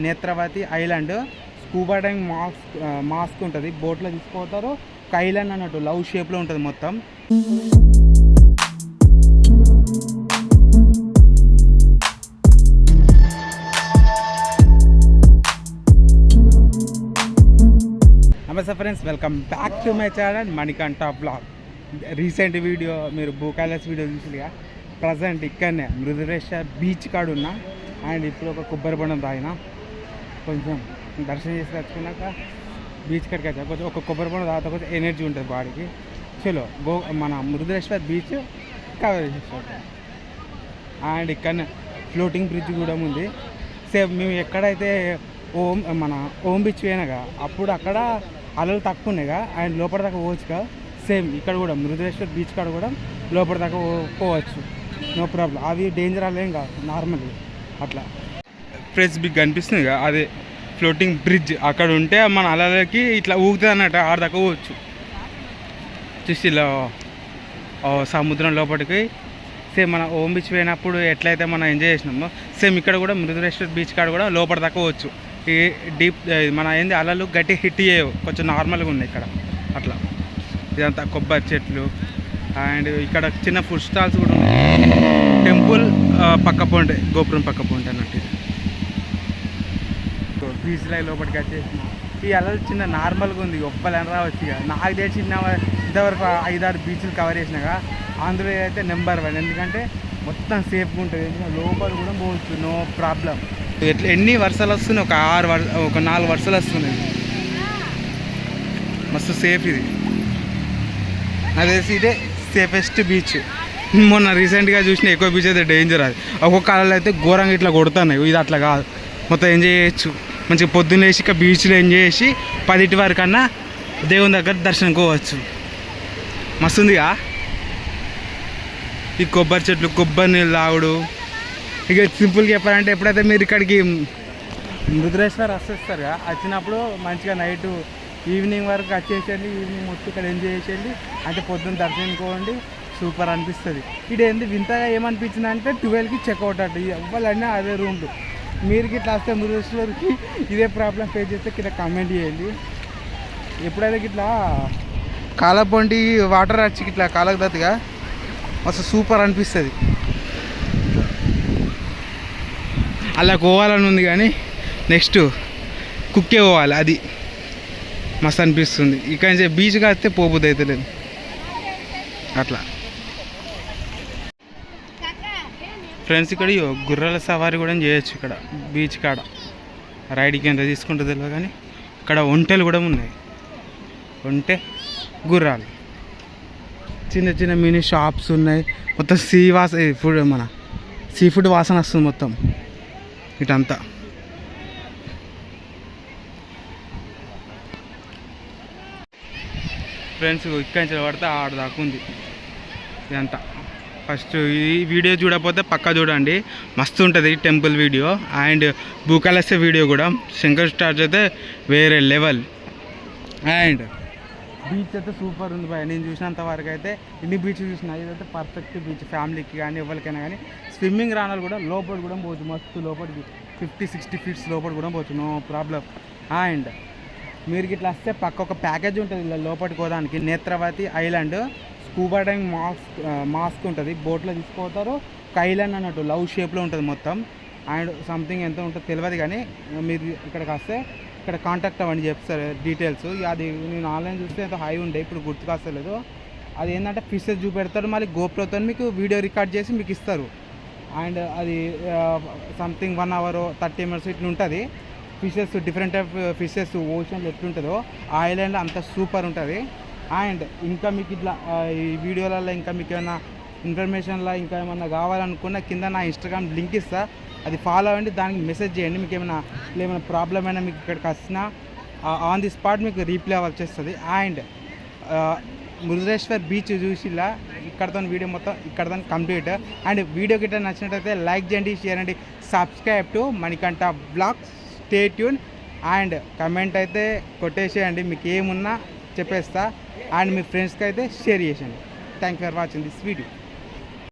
Netravati island scuba diving mask ఉంటుంది, బోట్లో తీసుకుపోతారు. ఒక ఐలాండ్ అన్నట్టు లవ్ షేప్లో ఉంటుంది మొత్తం. నమస్తే friends, welcome back to my channel Manikanta blog. Recent video మీరు భూకాలస్ వీడియో చూసిగా, ప్రజెంట్ ఇక్కడనే మృదురేశ్వర్ బీచ్ కాడ ఉన్నా. అండ్ ఇప్పుడు ఒక కొబ్బరి బొండం తాగిన, కొంచెం దర్శనం చేసి వచ్చుకున్నాక బీచ్ కాడికి వచ్చా. కొంచెం ఒక కొబ్బరి బొండం తాగితే కొంచెం ఎనర్జీ ఉంటుంది బాడీకి. చలో మన మృదురేశ్వర్ బీచ్ కవర్ చేసేస్తాం. అండ్ ఇక్కడనే ఫ్లోటింగ్ బ్రిడ్జ్ కూడా ఉంది. సేమ్ మేము ఎక్కడైతే ఓం బీచ్ పోయినాగా అప్పుడు అక్కడ అలలు తక్కువ ఉన్నాయిగా, అండ్ లోపల దాకా పోవచ్చుగా. సేమ్ ఇక్కడ కూడా మృదురేశ్వర్ బీచ్ కాడ కూడా లోపల దాకా పోవచ్చు, నో ప్రాబ్లం. అవి డేంజర్ అలేం కాదు, నార్మల్ అట్లా. ఫ్రెండ్స్ మీకు కనిపిస్తుంది కదా, అదే ఫ్లోటింగ్ బ్రిడ్జ్. అక్కడ ఉంటే మన అలలకి ఇట్లా ఊగుతుంది అన్నట్టు, ఆడ దాకా పోవచ్చు. చూసి ఇలా సముద్రం లోపలికి సేమ్ మన ఓం బీచ్ పోయినప్పుడు ఎట్లయితే మనం ఎంజాయ్ చేసినామో, సేమ్ ఇక్కడ కూడా మృదురేశ్వర్ బీచ్ కాడ కూడా లోపల దాకా పోవచ్చు. ఈ డీప్ మన ఏంది అలలు గట్టి హిట్ చేయవు, కొంచెం నార్మల్గా ఉన్నాయి ఇక్కడ అట్లా. ఇదంతా కొబ్బరి చెట్లు, అండ్ ఇక్కడ చిన్న ఫుడ్ స్టాల్స్ కూడా ఉన్నాయి. టెంపుల్ పక్క పోంటే, గోపురం పక్క పోంటే అన్నట్టు. బీచ్లో లోపలికి వచ్చేసిన ఈ అలలు చిన్న నార్మల్గా ఉంది, ఒప్పలని రావచ్చు. ఇక నాకు తెలిసి ఇంతవరకు 5-6 బీచ్లు కవర్ చేసినాగా, అందులో అయితే నెంబర్ 1. ఎందుకంటే మొత్తం సేఫ్గా ఉంటుంది, లోపల కూడా పోవచ్చు, నో ప్రాబ్లం. ఎట్లా ఎన్ని వర్షాలు వస్తున్నాయి, ఒక 4 వర్షాలు వస్తున్నాయి. మస్తు సేఫ్ ఇది, నాకు తెలిసి ఇదే సేఫెస్ట్ బీచ్. మొన్న రీసెంట్గా చూసిన ఎక్కువ బీచ్ అయితే డేంజర్. అది ఒక్కొక్క కాలంలో అయితే ఘోరంగా ఇట్లా కొడుతున్నాయి. ఇది అట్లా కాదు, మొత్తం ఎంజాయ్ చేయొచ్చు మంచిగా. పొద్దున్న వేసి ఇక బీచ్లో ఎంజాయ్ చేసి 10 వరకన్నా దేవుని దగ్గర దర్శనంకి పోవచ్చు. మస్తుందిగా ఈ కొబ్బరి చెట్లు, కొబ్బరి నీళ్ళు తాగుడు. ఇక సింపుల్గా చెప్పాలంటే, ఎప్పుడైతే మీరు ఇక్కడికి మృదురేశ్వర్ వస్తారు వచ్చినప్పుడు మంచిగా నైట్ ఈవినింగ్ వరకు వచ్చేసేయండి. ఈవినింగ్ మొత్తం ఇక్కడ ఎంజాయ్ చేసేయండి, అంటే పొద్దున్న దర్శనంకోండి, సూపర్ అనిపిస్తుంది. ఇదేంది వింతగా ఏమనిపించింది అంటే 12కి చెక్అవుట్ అట్టు ఇవ్వాలన్నా అదే రూమ్లు. మీరు ఇట్లా వస్తే మృదురేశ్వర్కి ఇదే ప్రాబ్లం ఫేస్ చేస్తే కింద కామెంట్ చేయండి. ఎప్పుడైతే ఇట్లా కాలపొంటి వాటర్ వచ్చి ఇట్లా కాలకు దత్తుగా అసలు సూపర్ అనిపిస్తుంది. అలా పోవాలని ఉంది, కానీ నెక్స్ట్ కుక్కే పోవాలి, అది మస్తు అనిపిస్తుంది. ఇక్కడ నుంచి బీచ్గా వస్తే పోబుద్ది అయితే లేదు అట్లా. ఫ్రెండ్స్ ఇక్కడ గుర్రాల సవారీ కూడా చేయొచ్చు ఇక్కడ బీచ్ కాడ. రైడ్కి ఎంత తీసుకుంటుందో తెలియదు, కానీ ఇక్కడ ఒంటెలు కూడా ఉన్నాయి. ఒంటె గుర్రాలు, చిన్న చిన్న మినీ షాప్స్ ఉన్నాయి. మొత్తం ఫుడ్ మన సీ ఫుడ్ వాసన వస్తుంది మొత్తం ఇటంతా. ఫ్రెండ్స్ ఇక్కడి నుంచి పడితే ఆడ దాకా ఉంది ఇదంతా. ఫస్ట్ ఈ వీడియో చూడకపోతే పక్కా చూడండి, మస్తు ఉంటుంది టెంపుల్ వీడియో. అండ్ భూకాలస్ వీడియో కూడా, శంకర్ స్టార్స్ అయితే వేరే లెవెల్. అండ్ బీచ్ అయితే సూపర్ ఉంది బాయ్. నేను చూసినంత వరకు అయితే ఇన్ని బీచ్ చూసిన, ఇదైతే పర్ఫెక్ట్ బీచ్. ఫ్యామిలీకి కానీ ఎవరికైనా కానీ స్విమ్మింగ్ రానాలు కూడా లోపల కూడా పోవచ్చు, మస్తు లోపలికి 50-60 ఫీట్స్ లోపల కూడా పోవచ్చు, నో ప్రాబ్లం. అండ్ మీరు ఇట్లా వస్తే పక్క ఒక ప్యాకేజ్ ఉంటుంది ఇలా లోపలికి పోదానికి. Netravati island scuba diving mask ఉంటుంది, బోట్లో తీసుకుపోతారు. ఒక ఐలాండ్ అన్నట్టు లవ్ షేప్లో ఉంటుంది మొత్తం. అండ్ సంథింగ్ ఎంత ఉంటుందో తెలియదు, కానీ మీరు ఇక్కడికి వస్తే ఇక్కడ కాంటాక్ట్ అవ్వండి, చెప్తారు డీటెయిల్స్. అది నేను ఆన్లైన్ చూస్తే ఎంతో హై ఉండే, ఇప్పుడు గుర్తుకొస్తలేదు. అది ఏంటంటే ఫిషెస్ చూపెడతారు, మళ్ళీ గోప్రోతో మీకు వీడియో రికార్డ్ చేసి మీకు ఇస్తారు. అండ్ అది సంథింగ్ 1 hour 30 minutes ఇట్లా ఉంటుంది. ఫిషెస్, డిఫరెంట్ టైప్ ఫిషెస్ ఓషన్లో ఎట్లుంటుందో ఆ ఐలాండ్ అంత సూపర్ ఉంటుంది. అండ్ ఇంకా మీకు ఇట్లా ఈ వీడియోలలో ఇంకా మీకు ఏమైనా ఇన్ఫర్మేషన్లో ఇంకా ఏమన్నా కావాలనుకున్నా కింద నా ఇన్స్టాగ్రామ్ లింక్ ఇస్తా, అది ఫాలో అవ్వండి, దానికి మెసేజ్ చేయండి. మీకు ఏమైనా ప్రాబ్లం అయినా మీకు ఇక్కడికి వచ్చినా ఆన్ ది స్పాట్ మీకు రీప్లై వచ్చేస్తుంది. అండ్ మృదురేశ్వర్ బీచ్ చూసిలా ఇక్కడతో వీడియో మొత్తం ఇక్కడతో కంప్లీట్. అండ్ వీడియో గిట్ట నచ్చినట్టయితే లైక్ చేయండి, షేర్ చేయండి, subscribe to Manikanta blogs, stay tune. And comment అయితే కొట్టేసేయండి, మీకు ఏమున్నా చెప్పేస్తా. అండ్ మీ ఫ్రెండ్స్కి అయితే షేర్ చేసేయండి. Thank you for watching this video.